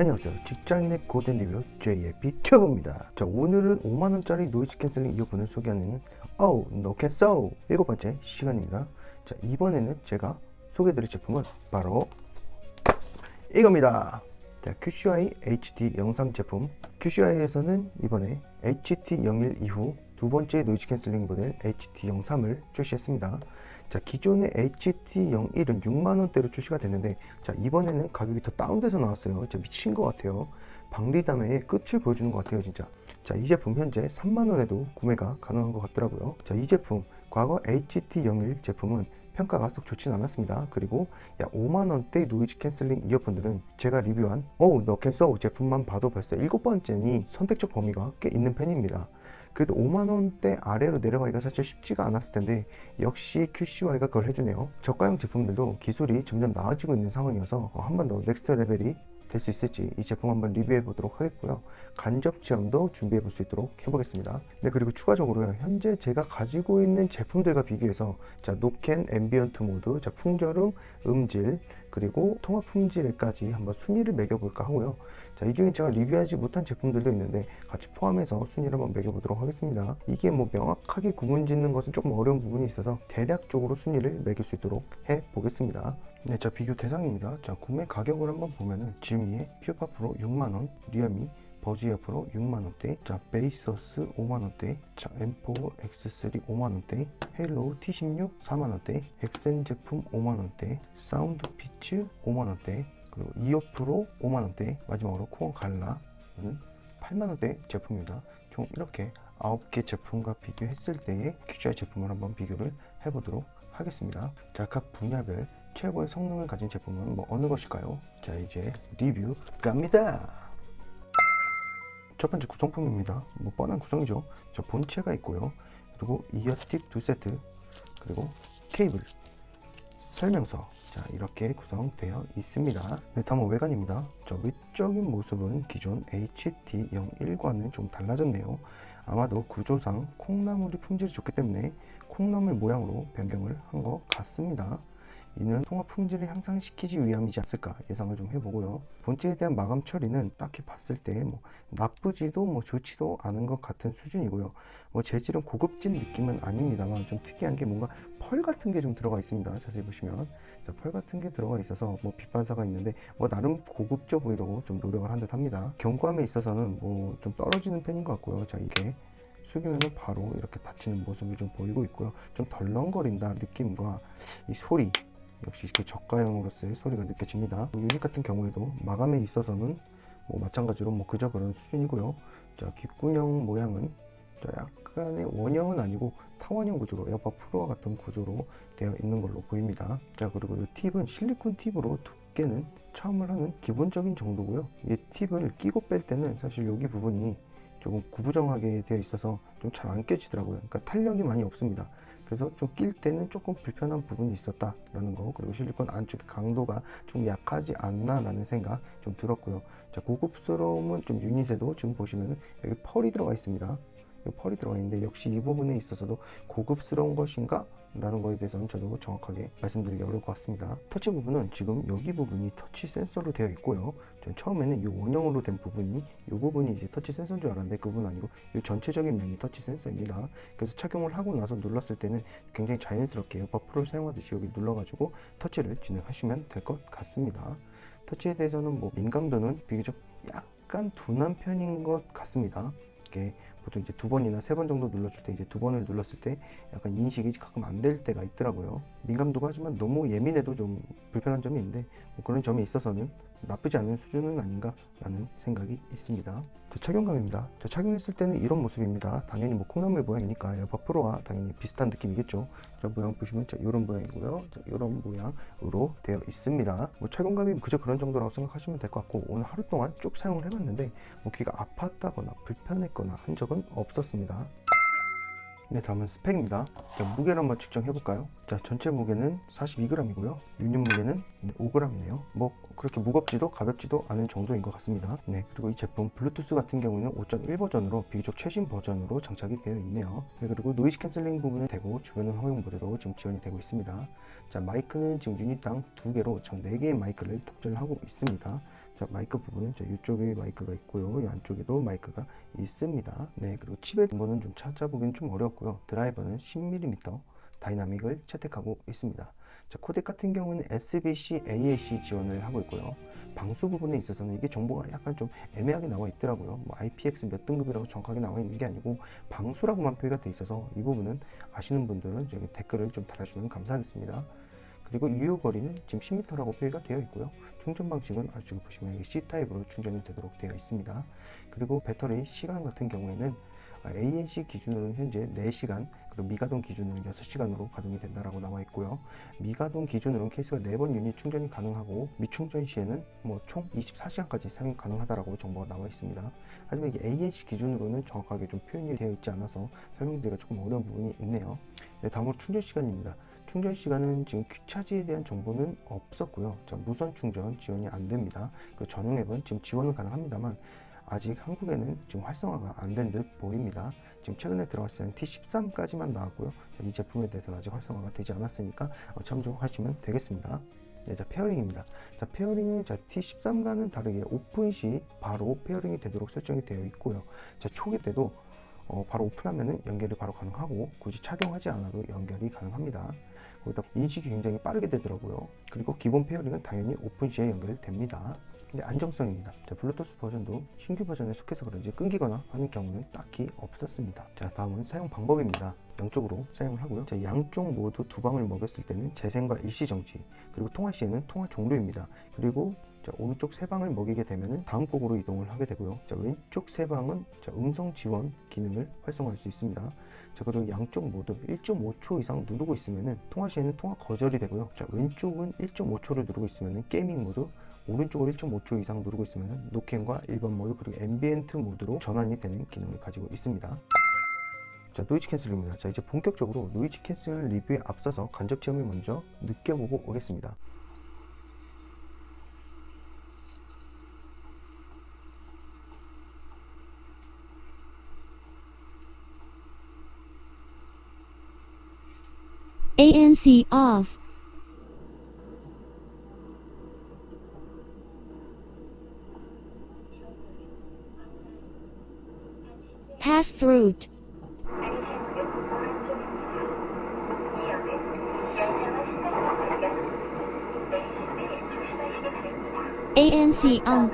안녕하세요. 직장인의 고된 리뷰 JFB튜브입니다. 자, 오늘은 5만원짜리 노이즈 캔슬링 이어폰을 소개하는 No Can So 7번째 시간입니다. 자, 이번에는 제가 소개해드릴 제품은 바로 이겁니다. 자, QCY HD03 제품. QCY에서는 이번에 HT01 이후 두 번째 노이즈 캔슬링 모델 HT03을 출시했습니다. 자, 기존의 HT01은 6만원대로 출시가 됐는데, 자, 이번에는 가격이 더 다운돼서 나왔어요. 진짜 미친 것 같아요. 방리담의 끝을 보여주는 것 같아요, 진짜. 자, 이 제품 현재 3만원에도 구매가 가능한 것 같더라고요. 자, 이 제품, 과거 HT01 제품은 평가가 썩 좋진 않았습니다. 그리고 5만원대 노이즈 캔슬링 이어폰들은 제가 리뷰한 No Can So 제품만 봐도 벌써 7번째니 선택적 범위가 꽤 있는 편입니다. 그래도 5만원대 아래로 내려가기가 사실 쉽지가 않았을 텐데 역시 QCY가 그걸 해주네요. 저가형 제품들도 기술이 점점 나아지고 있는 상황이어서 한 번 더 넥스트 레벨이 될 수 있을지 이 제품 한번 리뷰해 보도록 하겠고요. 간접 체험도 준비해 볼 수 있도록 해보겠습니다. 네, 그리고 추가적으로요, 현재 제가 가지고 있는 제품들과 비교해서 자, 노캔 앰비언트 모드, 자, 풍절음, 음질, 그리고 통합 품질에까지 한번 순위를 매겨볼까 하고요. 자, 이 중에 제가 리뷰하지 못한 제품들도 있는데 같이 포함해서 순위를 한번 매겨보도록 하겠습니다. 이게 뭐 명확하게 구분 짓는 것은 조금 어려운 부분이 있어서 대략적으로 순위를 매길 수 있도록 해보겠습니다. 네, 자, 비교 대상입니다. 자, 구매 가격을 한번 보면은 지미의 퓨어파 프로 6만원, 리얼미 버즈 이어 프로 6만원대, 자, 베이서스 5만원대, 자, M4 X3 5만원대, 헬로우 T16 4만원대, 엑센 제품 5만원대, 사운드 피츠 5만원대, 그리고 이어 프로 5만원대, 마지막으로 코어 갈라는 8만원대 제품입니다. 총 이렇게 9개 제품과 비교했을 때의 QCY 제품을 한번 비교를 해보도록 하겠습니다. 자, 각 분야별 최고의 성능을 가진 제품은 어느 것일까요? 자, 이제 리뷰 갑니다. 첫 번째 구성품입니다. 뻔한 구성이죠. 자, 본체가 있고요. 그리고 이어팁 2세트, 그리고 케이블, 설명서. 자, 이렇게 구성되어 있습니다. 네, 다음은 외관입니다. 저 외적인 모습은 기존 HT01과는 좀 달라졌네요. 아마도 구조상 콩나물이 품질이 좋기 때문에 콩나물 모양으로 변경을 한 것 같습니다. 이는 통합 품질을 향상시키기 위함이지 않을까 예상을 좀 해보고요. 본체에 대한 마감 처리는 딱히 봤을 때 나쁘지도 좋지도 않은 것 같은 수준이고요. 재질은 고급진 느낌은 아닙니다만 좀 특이한 게 뭔가 펄 같은 게 좀 들어가 있습니다. 자세히 보시면 자, 펄 같은 게 들어가 있어서 빛 반사가 있는데 나름 고급져 보이려고 좀 노력을 한 듯 합니다. 경감에 있어서는 좀 떨어지는 편인 것 같고요. 자, 이게 숙이면 바로 이렇게 닫히는 모습이 좀 보이고 있고요. 좀 덜렁거린다 느낌과 이 소리, 역시 그 저가형으로서의 소리가 느껴집니다. 유닛 같은 경우에도 마감에 있어서는 마찬가지로 그저 그런 수준이고요. 자, 귓구녕 모양은 약간의 원형은 아니고 타원형 구조로 에어팟 프로와 같은 구조로 되어 있는 걸로 보입니다. 자, 그리고 이 팁은 실리콘 팁으로 두께는 차음을 하는 기본적인 정도고요. 이 팁을 끼고 뺄 때는 사실 여기 부분이 조금 구부정하게 되어 있어서 좀 잘 안 껴지더라고요. 그러니까 탄력이 많이 없습니다. 그래서 좀 낄 때는 조금 불편한 부분이 있었다라는 거, 그리고 실리콘 안쪽의 강도가 좀 약하지 않나라는 생각 좀 들었고요. 자, 고급스러움은 좀 유닛에도 지금 보시면 여기 펄이 들어가 있습니다. 펄이 들어가 있는데 역시 이 부분에 있어서도 고급스러운 것인가? 라는 거에 대해서는 저도 정확하게 말씀드리기 어려울 것 같습니다. 터치 부분은 지금 여기 부분이 터치 센서로 되어 있고요. 전 처음에는 이 원형으로 된 부분이 이 부분이 이제 터치 센서인 줄 알았는데 그건 아니고 이 전체적인 면이 터치 센서입니다. 그래서 착용을 하고 나서 눌렀을 때는 굉장히 자연스럽게 에어팟 프로를 사용하듯이 여기 눌러가지고 터치를 진행하시면 될 것 같습니다. 터치에 대해서는 민감도는 비교적 약간 둔한 편인 것 같습니다. 이게 보통 이제 2번이나 3번 정도 눌러줄 때 이제 2번을 눌렀을 때 약간 인식이 가끔 안 될 때가 있더라고요. 민감도가 하지만 너무 예민해도 좀 불편한 점이 있는데 그런 점에 있어서는 나쁘지 않은 수준은 아닌가 라는 생각이 있습니다. 자, 착용감입니다. 자, 착용했을 때는 이런 모습입니다. 당연히 콩나물 모양이니까 에어팟 프로와 당연히 비슷한 느낌이겠죠. 자, 모양 보시면 이런 모양이고요. 자, 이런 모양으로 되어 있습니다. 착용감이 그저 그런 정도라고 생각하시면 될 것 같고, 오늘 하루 동안 쭉 사용을 해봤는데 귀가 아팠다거나 불편했거나 한 적은 없었습니다. 네, 다음은 스펙입니다. 자, 무게를 한번 측정해볼까요? 자, 전체 무게는 42g이고요. 유닛 무게는 5g이네요. 뭐 그렇게 무겁지도 가볍지도 않은 정도인 것 같습니다. 네, 그리고 이 제품 블루투스 같은 경우는 5.1 버전으로 비교적 최신 버전으로 장착이 되어 있네요. 네, 그리고 노이즈 캔슬링 부분은 되고 주변은 허용 모드도 지금 지원이 되고 있습니다. 자, 마이크는 지금 유닛당 2개로 총 4개의 마이크를 탑재를 하고 있습니다. 자, 마이크 부분은 이쪽에 마이크가 있고요. 이 안쪽에도 마이크가 있습니다. 네, 그리고 칩의 정보는 좀 찾아보기는 좀 어렵고요. 드라이버는 10mm 다이나믹을 채택하고 있습니다. 자, 코덱 같은 경우는 SBC, AAC 지원을 하고 있고요. 방수 부분에 있어서는 이게 정보가 약간 좀 애매하게 나와 있더라고요. 뭐 IPX 몇 등급이라고 정확하게 나와 있는 게 아니고 방수라고만 표기가 돼 있어서 이 부분은 아시는 분들은 저기 댓글을 좀 달아주면 감사하겠습니다. 그리고 유효 거리는 지금 10m라고 표기가 되어 있고요. 충전 방식은 아래쪽에 보시면 C타입으로 충전이 되도록 되어 있습니다. 그리고 배터리 시간 같은 경우에는 ANC 기준으로는 현재 4시간, 그리고 미가동 기준으로는 6시간으로 가동이 된다라고 나와 있고요. 미가동 기준으로는 케이스가 4번 유닛 충전이 가능하고 미충전 시에는 총 24시간까지 사용이 가능하다라고 정보가 나와 있습니다. 하지만 이게 ANC 기준으로는 정확하게 좀 표현이 되어 있지 않아서 설명드리기가 조금 어려운 부분이 있네요. 네, 다음으로 충전 시간입니다. 충전 시간은 지금 퀵차지에 대한 정보는 없었고요. 자, 무선 충전 지원이 안 됩니다. 그 전용 앱은 지금 지원은 가능합니다만 아직 한국에는 지금 활성화가 안 된 듯 보입니다. 지금 최근에 들어갔을 때는 T13까지만 나왔고요. 자, 이 제품에 대해서는 아직 활성화가 되지 않았으니까 참조하시면 되겠습니다. 네, 자, 페어링입니다. 자, 페어링은 T13과는 다르게 오픈 시 바로 페어링이 되도록 설정이 되어 있고요. 자, 초기 때도 바로 오픈하면은 연결이 바로 가능하고 굳이 착용하지 않아도 연결이 가능합니다. 거기다 인식이 굉장히 빠르게 되더라고요. 그리고 기본 페어링은 당연히 오픈 시에 연결됩니다. 근데 안정성입니다. 자, 블루투스 버전도 신규 버전에 속해서 그런지 끊기거나 하는 경우는 딱히 없었습니다. 자, 다음은 사용 방법입니다. 양쪽으로 사용을 하고요. 자, 양쪽 모두 두 방을 먹였을 때는 재생과 일시 정지, 그리고 통화 시에는 통화 종료입니다. 그리고 자, 오른쪽 세 방을 먹이게 되면은 다음 곡으로 이동을 하게 되고요. 자, 왼쪽 세 방은 음성 지원 기능을 활성화할 수 있습니다. 자, 그리고 양쪽 모두 1.5초 이상 누르고 있으면은 통화 시에는 통화 거절이 되고요. 자, 왼쪽은 1.5초를 누르고 있으면은 게이밍 모드, 오른쪽을 1.5초 이상 누르고 있으면 노캔과 일반 모드, 그리고 앰비엔트 모드로 전환이 되는 기능을 가지고 있습니다. 자, 노이즈 캔슬입니다. 자, 이제 본격적으로 노이즈 캔슬 리뷰에 앞서서 간접 체험을 먼저 느껴보고 오겠습니다. ANC off. Pass through. ANC on.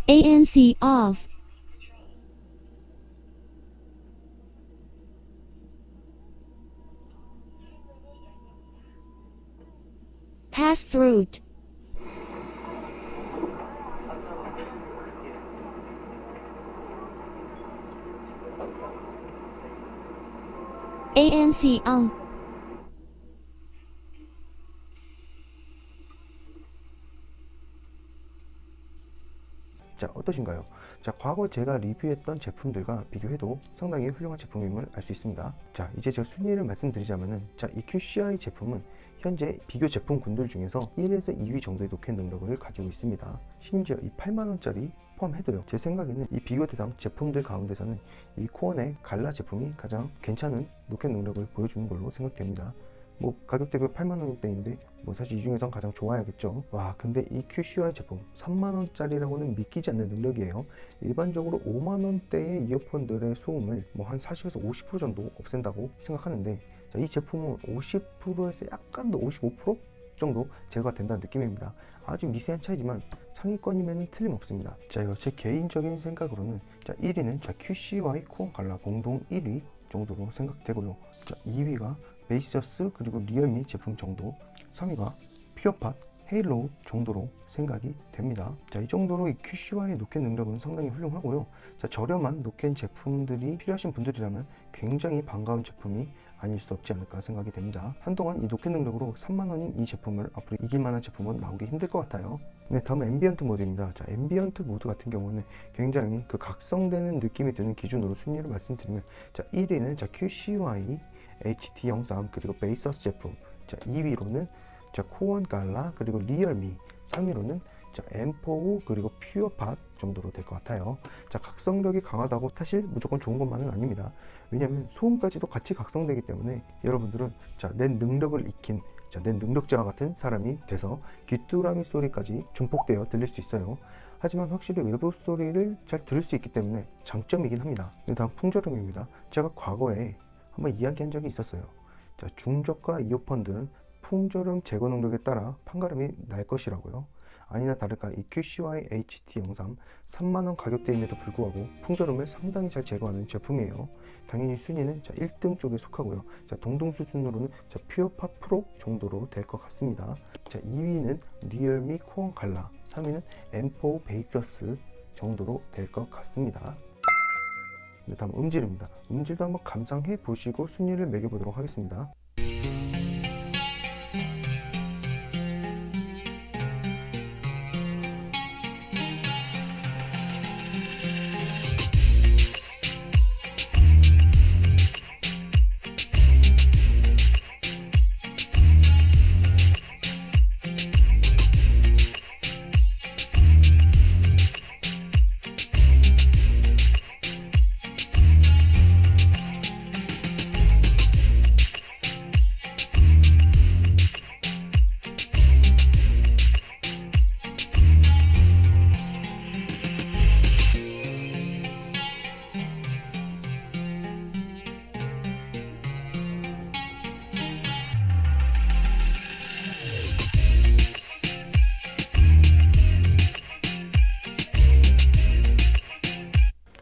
ANC off. Pass through. ANC on. 자, 어떠신가요? 자, 과거 제가 리뷰했던 제품들과 비교해도 상당히 훌륭한 제품임을 알 수 있습니다. 자, 이제 제가 순위를 말씀드리자면은, 자, 이 QCI 제품은 현재 비교 제품군들 중에서 1에서 2위 정도의 노캔 능력을 가지고 있습니다. 심지어 이 8만원짜리 포함해도요, 제 생각에는 이 비교 대상 제품들 가운데서는 이 코어넥 갈라 제품이 가장 괜찮은 노캔 능력을 보여주는 걸로 생각됩니다. 가격 대비 8만원대인데 사실 이 중에선 가장 좋아야겠죠. 와, 근데 이 QCI 제품 3만원짜리라고는 믿기지 않는 능력이에요. 일반적으로 5만원대의 이어폰들의 소음을 한 40에서 50% 정도 없앤다고 생각하는데, 자, 이 제품은 50%에서 약간 더 55% 정도 제거가 된다는 느낌입니다. 아주 미세한 차이지만 상위권이면 틀림없습니다. 자, 이거 제 개인적인 생각으로는, 자, 1위는 QCY 코어 갈라 공동 1위 정도로 생각되고요. 자, 2위가 베이셔스 그리고 리얼미 제품 정도, 3위가 퓨어팟 헤일로우 정도로 생각이 됩니다. 자, 이 정도로 이 QC와의 노캔 능력은 상당히 훌륭하고요. 자, 저렴한 노캔 제품들이 필요하신 분들이라면 굉장히 반가운 제품이 아닐 수 없지 않을까 생각이 됩니다. 한동안 이 노캔 능력으로 3만원인 이 제품을 앞으로 이길 만한 제품은 나오기 힘들 것 같아요. 네, 다음은 앰비언트 모드입니다. 자, 앰비언트 모드 같은 경우는 굉장히 그 각성되는 느낌이 드는 기준으로 순위를 말씀드리면, 자, 1위는 자, QCY HT03 그리고 베이서스 제품, 자, 2위로는 자, 코원 갈라 그리고 리얼미, 3위로는 자, M4 그리고 퓨어팟 정도로 될 것 같아요. 자, 각성력이 강하다고 사실 무조건 좋은 것만은 아닙니다. 왜냐하면 소음까지도 같이 각성되기 때문에 여러분들은 자, 내 능력을 익힌 자, 내 능력자와 같은 사람이 돼서 귀뚜라미 소리까지 중폭되어 들릴 수 있어요. 하지만 확실히 외부 소리를 잘 들을 수 있기 때문에 장점이긴 합니다. 다음 풍저음입니다. 제가 과거에 한번 이야기한 적이 있었어요. 자, 중저가 이어폰들은 풍저음 제거 능력에 따라 판가름이 날 것이라고요. 아니나 다를까 이 QCY HT03 3만원 가격대임에도 불구하고 풍저음을 상당히 잘 제거하는 제품이에요. 당연히 순위는 자, 1등 쪽에 속하고요. 자, 동등 수준으로는 자, 퓨어팟 프로 정도로 될 것 같습니다. 자, 2위는 리얼미 코어 갈라, 3위는 M4 베이서스 정도로 될 것 같습니다. 네, 다음 음질입니다. 음질도 한번 감상해 보시고 순위를 매겨보도록 하겠습니다.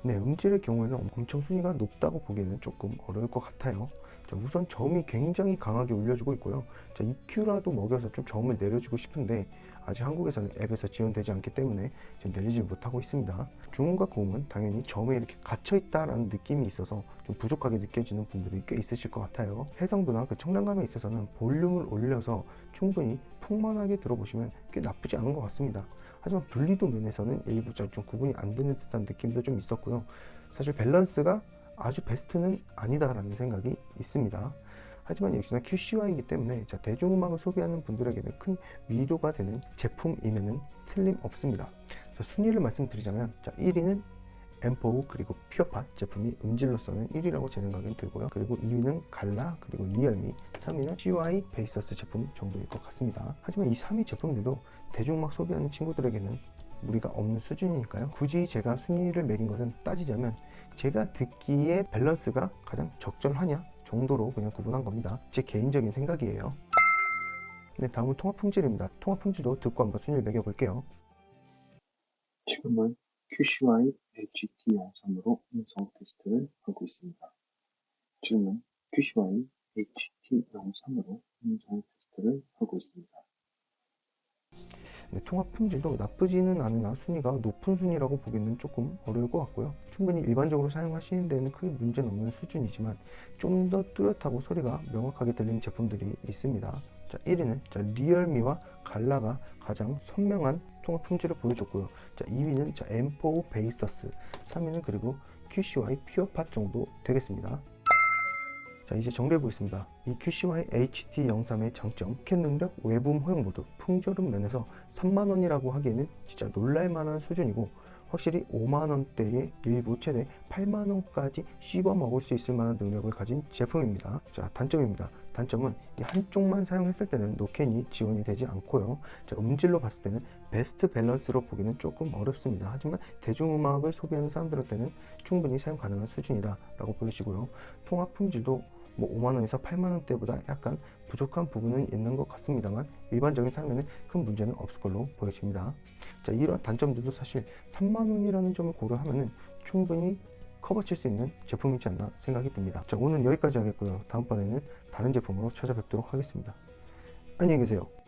네, 음질의 경우에는 엄청 순위가 높다고 보기에는 조금 어려울 것 같아요. 자, 우선 저음이 굉장히 강하게 울려주고 있고요. 자, EQ라도 먹여서 좀 저음을 내려주고 싶은데 아직 한국에서는 앱에서 지원되지 않기 때문에 지금 내리지 못하고 있습니다. 중음과 고음은 당연히 저음에 이렇게 갇혀있다라는 느낌이 있어서 좀 부족하게 느껴지는 분들이 꽤 있으실 것 같아요. 해상도나 그 청량감에 있어서는 볼륨을 올려서 충분히 풍만하게 들어보시면 꽤 나쁘지 않은 것 같습니다. 하지만 분리도 면에서는 일부 좀 구분이 안 되는 듯한 느낌도 좀 있었고요. 사실 밸런스가 아주 베스트는 아니다라는 생각이 있습니다. 하지만 역시나 QCY이기 때문에 자, 대중음악을 소비하는 분들에게는 큰 위로가 되는 제품이면은 틀림없습니다. 자, 순위를 말씀드리자면 자, 1위는 M4 그리고 퓨어팟 제품이 음질로서는 1위라고 제 생각엔 들고요. 그리고 2위는 갈라 그리고 리얼미, 3위는 CY 베이서스 제품 정도일 것 같습니다. 하지만 이 3위 제품들도 대중음악 소비하는 친구들에게는 무리가 없는 수준이니까요. 굳이 제가 순위를 매긴 것은 따지자면 제가 듣기에 밸런스가 가장 적절하냐 정도로 그냥 구분한 겁니다. 제 개인적인 생각이에요. 네, 다음은 통합 품질입니다. 통합 품질도 듣고 한번 순위를 매겨볼게요. 지금은 QCY HT03으로 음성 테스트를 하고 있습니다. 지금은 QCY HT03으로 음성 테스트를 하고 있습니다. 네, 통합 품질도 나쁘지는 않으나 순위가 높은 순위라고 보기는 조금 어려울 것 같고요. 충분히 일반적으로 사용하시는 데는 크게 문제는 없는 수준이지만 좀 더 뚜렷하고 소리가 명확하게 들리는 제품들이 있습니다. 자, 1위는 자, 리얼미와 갈라가 가장 선명한 통합 품질을 보여줬고요. 자, 2위는 자, M4 베이서스, 3위는 그리고 QCY 퓨어팟 정도 되겠습니다. 자, 이제 정리해 보겠습니다. 이 QCY HT03의 장점, 캔 능력, 외부음 허용 모드, 풍저음 면에서 3만원이라고 하기에는 진짜 놀랄만한 수준이고 확실히 5만원대의 일부 최대 8만원까지 씹어 먹을 수 있을 만한 능력을 가진 제품입니다. 자, 단점입니다. 단점은 이 한쪽만 사용했을 때는 노캔이 지원이 되지 않고요. 자, 음질로 봤을 때는 베스트 밸런스로 보기는 조금 어렵습니다. 하지만 대중음악을 소비하는 사람들한테는 충분히 사용 가능한 수준이다 라고 보여지고요. 통합 품질도 5만원에서 8만원대보다 약간 부족한 부분은 있는 것 같습니다만 일반적인 사용에는 큰 문제는 없을 걸로 보여집니다. 자, 이런 단점들도 사실 3만원이라는 점을 고려하면 충분히 커버칠 수 있는 제품이지 않나 생각이 듭니다. 자, 오늘 여기까지 하겠고요. 다음번에는 다른 제품으로 찾아뵙도록 하겠습니다. 안녕히 계세요.